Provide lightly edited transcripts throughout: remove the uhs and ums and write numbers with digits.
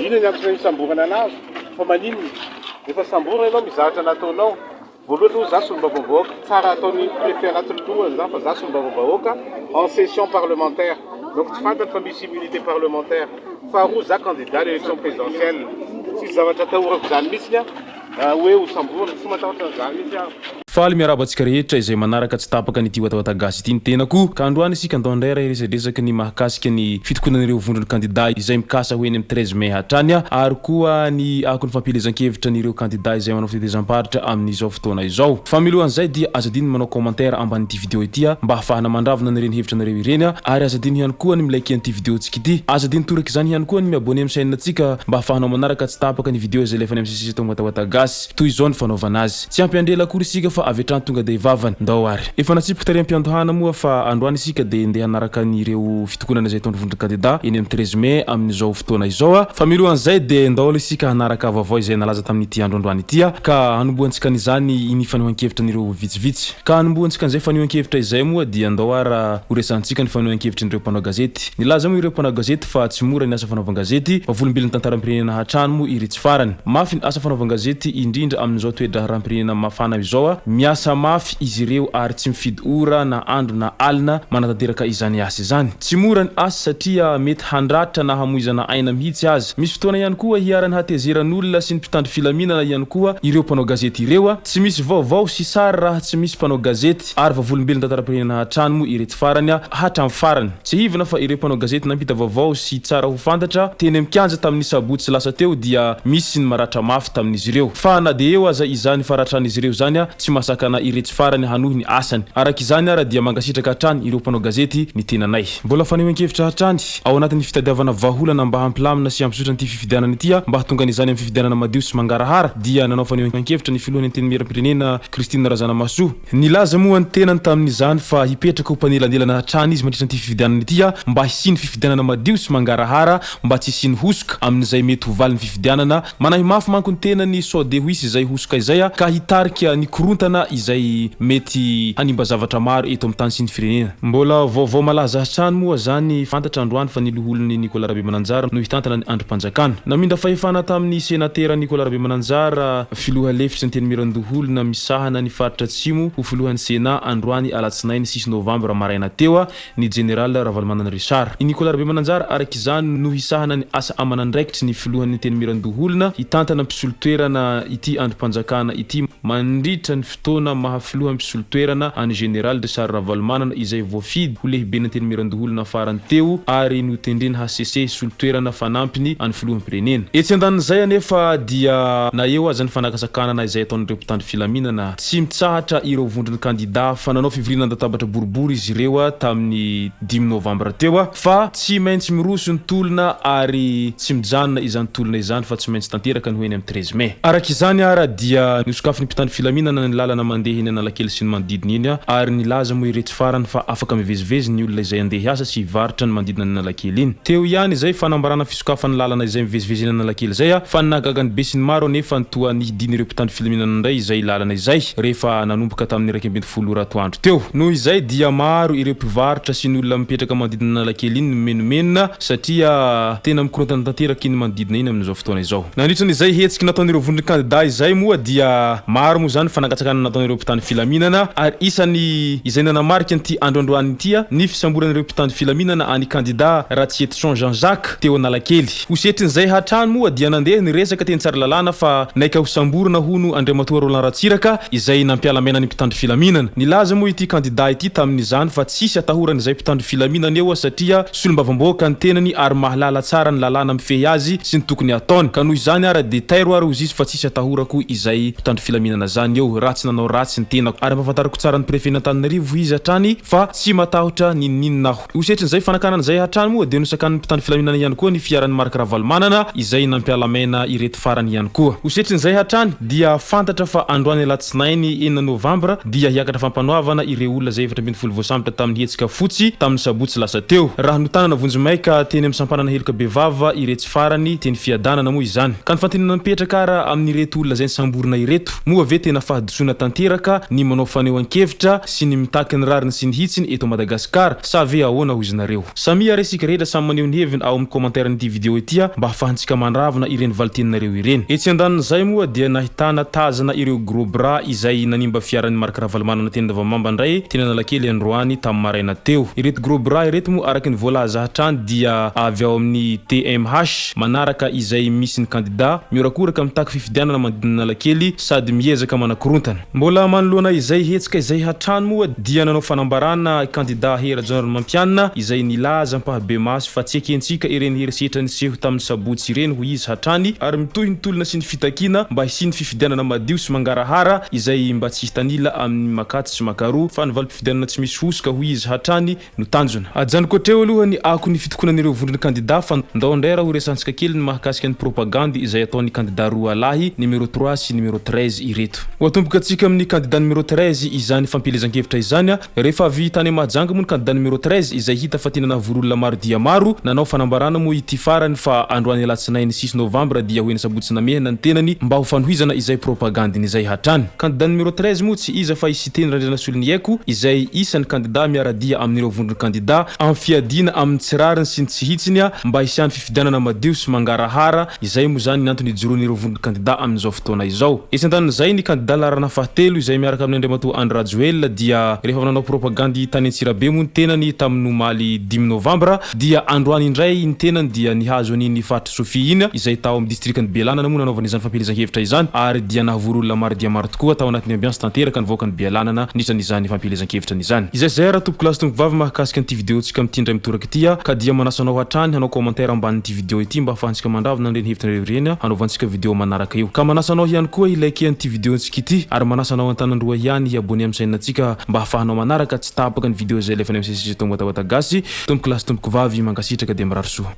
Ino ny antony isamborana anazy fa maninona efa samborana ianao mizahatra nataonao voalohany aloha za solombavambahoaka tsara ataony préfet anatin'ny lohany za fa za solombavambahoaka en session parlementaire donc tsy fantatra fa misy immunité parlementaire faharoa za candidat l'élection présidentielle tsy zavatra atahorako zany mihitsy hoe ho samborana tsy matahotra an'izany mihitsy aho. Faly miaraba antsika rehetra izay manaraka tsy tapaka ny Tiwatawata gasy ity ny tenako ka androany isika andao indray resadresaka ny mahakasika ny fitokonan'ireo vondrony candidat izay mikasa ho eny amin'ny 13 mai hatrany ary koa ny akony fampilezan-kevitra n'ireo candidat izay manao fitezam-paritra amin'izao fotoana izao. Fa milohan'izay dia azadiny manao commentaire amban'ity vidéo ity mba hafahana mandravona n'ireny hevitra nareo ireny ary azadiny ihany koa ny milike an'ity vidéo tsika ity. Azadiny toraka izany ihany koa ny miabone amin'ny chaîne tsika mba hafahanao manaraka tsy tapaka ny vidéo izay lefany amin'ny sisy Tiwatawata gasy toy izao ny fanaovana azy. Tsy ampiandrela akory isika fa avetrany tonga de vavany ndao ary efa natsipika tary ampiantohana moa fa androany isika de ndeha hanaraka n'ireo fitokonana izay tondro vondrony candidat eny amin'ny 13 mai amin'izao fotoana izao fa milohan'izay de ndao isika hanaraka vaovao izay nalaza tamin'ity andro androany ity ka hanombohantsika n'izany ny fanehoan-kevitra n'ireo vitsivitsy ka hanombohantsika n'izay fanehoan-kevitra izay moa dia ndao ara horesantsika ny fanehoan-kevitra n'ireo mpanao gazety. Nilaza moa ireo mpanao gazety fa tsy mora ny asa fanaovan-gazety fa volombiliny tantaram-pirenena hatrany moa iry tsy farany mafy ny asa fanaovan-gazety indrindra amin'izao toedra raharam-pirenena mafana izao miasa mafy izy ireo ary tsy mifidy ora na andro na alina manatanteraka izany asa izany. Tsy mora ny asa satria mety handratra na hamoizana aina mihitsy azy. Misy fotoana ihany koa hiarany hatezeran'olona sy ny mpitandro filaminana ihany koa ireo mpanao gazety ireo tsy misy vaovao sy sary raha tsy misy mpanao gazety ary vavolombelony tantaram-pirenena hatrany moa iretsy farany hatramy farany. Tsy hivana fa ireo mpanao gazety nampita vaovao sy tsara ho fantatra teny mikanja tamin'ny sabotsy lasa teo dia misy ny maratra mafy tamin'izy ireo fa na de eo aza izany faratran'izy ireo zany tsy masakana iretsy farany hanohy ny asany. Araka izany ara dia mangasitraka hatrany ireo mpanao gazety ny tenanay. Mbola fanehoan-kevitra hatrany ao anatin'ny fitadiavana vaholana mba hampilamina sy hampisotra ny fifidianana ity mba hatonga n'izany amin'ny fifidianana madio sy mangarahara dia nanao fanehoan-kevitra ny filohan'ny teny miram-pirenena Christine Razanamaso. Nilaza moa ny tenany tamin'izany fa hipetraka ho mpanelanelana hatrany izy mandritra ny fifidianana ity mba hisiny fifidianana madio sy mangarahara mba tsy hisiny hosoka amin'izay mety ho valin'ny fifidianana manahy mafy manko ny tenany sode ho isy izay hosoka izay ka hitarika ny korontana izay mety hanimba zavatra maro eto amin'ny tany sy ny firenena. Mbola vaovao malaza hatrany moa zany fantatra androany fa niloholon'ny Nicolas Rabemananjara no hitantana ny androm-panjakana. Namindra fahefana tamin'ny senatera Nicolas Rabemananjara filoha lefitra ny teny mirandoholona misahana ny faritra atsimo ho filohan'ny Sénat androany alatsinainy 6 novambra maraina teo ny général Ravalomanana Richard. I Nicolas Rabemananjara arak'izany no hisahana ny asa amanandraikitry ny filohan'ny teny mirandoholona hitantana mpisolotoerana ity androm-panjakana ity mandritra ny fotoana mahafiloha mpisolotoerana any général Richard Ravalomanana izay voafidy ho lehibe ny teny mirandoholona farany teo ary notendreny HCC solotoerana fanampiny any filoham-pirenena. Etsy andanin'izay anefa dia na eo aza ny fanakasakanana izay ataon'ireo mpitandro filaminana tsy mitsahatra ireo vondrony candidat fa nanao fivoriana andatabatra boribory izy ireo tamin'ny 10 novambra teo fa tsy maintsy miroso ny tolona ary tsy mijanona izany tolona izany fa tsy maintsy tanteraka ny hoeny amin'ny 13 mai. Araka izany ara dia nisokafin'ny mpitandro filaminana ny lalana mandeha eny Analakely sy ny manodidina eny ary nilaza moa iretsy farany fa afaka mivezivezy ny olona izay andeha hiasa sy hivaritra ny manodidina ny Analakely iny. Teo ihany izay fanambarana fisokafan'ny lalana izay mivezivezy eny Analakely izay fa nahagaga ny be sy ny maro anefa toa nihidin'ireo mpitandro filaminana indray izay lalana izay rehefa nanomboka tamin'ny 12 ratoandro teo. Noho izay dia maro ireo mpivaritra sy ny olona mipetraka manodidina ny Analakely iny menomenona satria tena mikorontana tanteraka iny manodidina iny amin'izao fotoana izao. Nandritran'izay hetsiky nataon'ireo vondrony candidat izay moa dia maro moa zany fanagatsakana nataon'ireo mpitandro filaminana ary isany izay nanamarika an'ity androandroany ity ny fisamboran'ireo mpitandro filaminana any candidat Ratsietson Jean-Jacques teo Analakely. Hosetrin'izay hatrany moa dia nandeha niresaka teny tsara lalàna fa naika ho samborana hono Andriamatoa Roland Ratsiraka izay nampialamena ny mpitandro filaminana. Nilaza moa ity candidat ity tamin'izany fa tsisy atahorana izay mpitandro filaminana eo satria solombavambahoaka ny tenany ary mahalala tsara ny lalàna mifehy azy sy ny tokony ataony ka noho izany ara de tairo ary ozy izy fa tsisy atahorako izay mpitandro filaminana zany eo ratsy nanao ratsy ny tenako ary mahafantarako tsara ny préfet n'Antananarivo izy hatrany fa tsy matahotra ninina aho. Hosetrin'izay fanakanana izay hatrany moa de nosakan'ny mpitandro filaminana ihany koa ny fiaran'ny Marc Ravalomanana izay nampialamena ireto farany ihany koa. Hosetrin'izay hatrany dia fantatra fa androany alatsinainy 9 novambra dia hiakatra fampanoavana ireo olona zay 7 voasambatra tamin'ny hetsika fotsy tamin'ny sabotsy lasa teo. Raha notanana vonjimaika teny amin'ny sampanana heloka bevava iretsy farany teny fiadanana moa izany. Ka ny fantenana mipetraka ara amin'ny ireto olona zay samborina ireto moa ve tena fahadisoana tanteraka ny manao fanehoan-kevitra sy ny mitaky ny rariny sy ny hitsiny eto Madagasikara sa ve ahoana hozy nareo. Samia resika rehetra samy maneho ny heviny ao amin'ny commentaire n'ity vidéo ity mba ahafahantsika mandravina ireny valiteninareo ireny. Etsy andanin'izay moa dia nahitana tazana ireo gros bras izay nanimba fiaran'ny Marc Ravalomanana teny Davamamba ndray teny Analakely Androany tamin'ny maraina teo. Ireto gros bras ireto moa araky ny voalaza hatrany dia avy ao amin'ny TMH manaraka izay misy ny candidat miorakoraka mitaky fifidianana manodidina Analakely sady miezaka manakorontana. Mbola manoloana izay hetsika izay hatrany moa dia nanao fanambarana candidat Hera General Mampianina izay nilaza mpahabe maso fa tsy ekentsika ireny herisetra niseho tamin'ny sabotsy ireny ho izy hatrany ary mitohy ny tolona sy ny fitakina mba hisy ny fifidianana madio sy mangarahara izay mba tsy hitanila amin'ny makaty sy makaroa fa ny valim-pifidianana tsy misy hosoka ho izy hatrany no tanjona. Ajanikotreo aloha ny ako ny fitokonan'ireo vondrony candidat fa ndao ndrera ho resantsika kely ny mahakasika ny propagandy izay ataon'ny candidat roa lahy numéro 3 sy numéro 13 ireto. Watomboka atsika amin'ny candidat numéro 13 izany fampilezan-kevitra izany rehefa avy tany majanga moa ny candidat numéro 13 izay hita fa tena navorolona maro dia maro nanao fanambarana moa ity farany fa androany alatsinainy 6 novambra dia hoeny sabotsy namehana ny tenany mba ho fanohizana izay propagandiny izay hatrany. Candidat numéro 13 moa tsy iza fa isiteny randrana solony aiko izay isan'ny candidat miaradia amin'ireo vondrony candidat amin'ny fiadina amin'ny tsirariny sy ny tsy hitsiny mba hisiany fifidianana madio sy mangarahara izay moa zany ny antony ijoroan'ireo vondrony candidat amin'izao fotoana izao. Isantan'izay ny candidat larana fahatelo izay miaraka amin'ny Andriamatoa Andry Rajoelina dia rehefa nanao propagandy tany Antsirabe moa ny tenany tamin'ny omaly 10 novambra dia androany indray ny tenany dia nihazo an'iny Fatra Sofia iny izay tao amin'ny distriktin'ny Bealanana moa nanaovana izany fampilezan-kevitra izany ary dia nahavory olona maro dia maro tokoa tao anatin'ny ambiance tanteraka ny voakany Bealanana nitran'izany fampilezan-kevitra izany. Izay zay raha tompoko lasy tompoko vavy mahakasika an'ity vidéo tsika amin'ity indray mitoraka ity ka dia manasanao hatrany hanao commentaire ambanin'ity vidéo ity mba ahafahantsika mandravina ireny hevitra ireny hanaovantsika vidéo manaraka io. Ka manasanao ihany koa ilike an'ity vidéo tsika ity ary manasanao antanandroa ihany hiabone amin'ny chaîne-tsika mba ahafahanao manaraka tsy tapaka ny vidéo zay lefa MCC tombo tawatagasy tompoko lasy tompoko vavy mangasitraka dia mirary soa.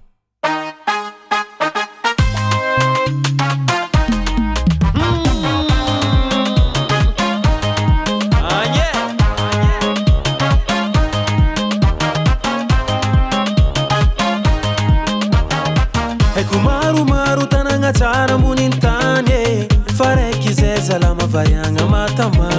Maro tanagna tsara moniny tany faraiky zay zalama vaiagna matama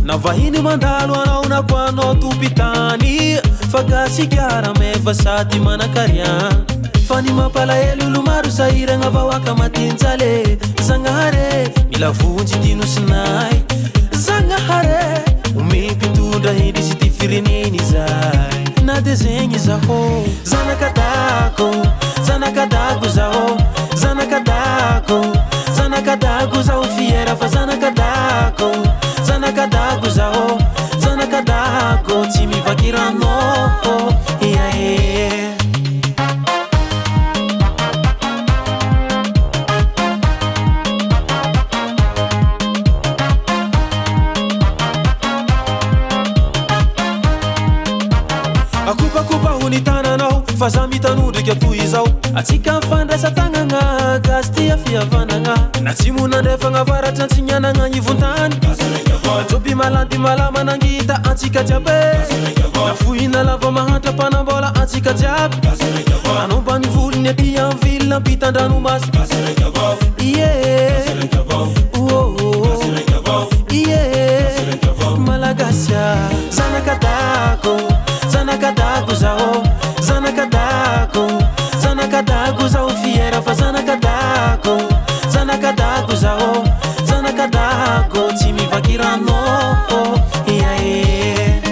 navahiny mandalo anao na koanao tompitany fa gasikara meva sady manakarian fa ny mampalahelo olo maro sahiragna vahoaka matinjale zagnahare mila vonjy dino sinay zagnahare omimpitondra hindry sy ty fireneny zay na de zegny zaho zanakadako zaho zanakadako zaho fiera fa zanakadako zaho tsy mivakirano iae akopakopa hony tananao fa za mitanondriky atoy izao atsika mifandraisa tagnagna gasy tia fihavanagna na tsy monandrefagna avaratra antsignianagna ivontany joby malandy malama nangita antsika jiaby na fohina lava mahatra mpanambola antsika jiaby anombany volony aty amin'ny vilina ampitandranomasy malagasya zanakadako zaho zanakadako zaho fiera fa zanakadako zaho tsy mivakirano iae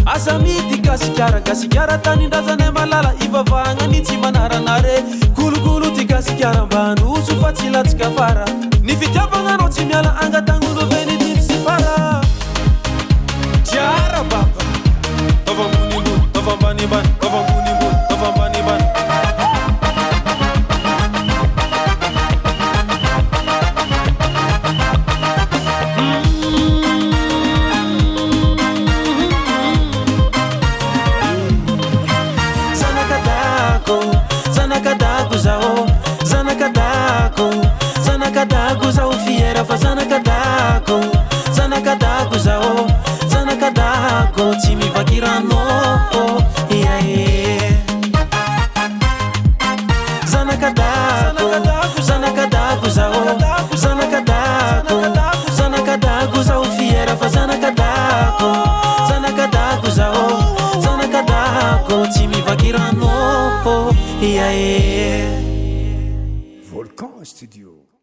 asa mity gasikara tanindrazana malala ivavagna ny tsy manaranare kolokolo ty gasikara mbanoso fa tsy latsika fara ny fitiavagna anao tsy miala angatagnoloveny ty sy fara tiara baba avambonimbony avambanimbany avambonimbony avambanimbany zao zanakadako zanakadako zao fiera fa zanakadako zanakadako zao zanakadako tsy mivakirano iae zanakadako zanakadako zao zanakadako zanakadako zao fiera fa zanakadako zanakadako zao zanakadako tsy mivakirano iae Volcan Studio.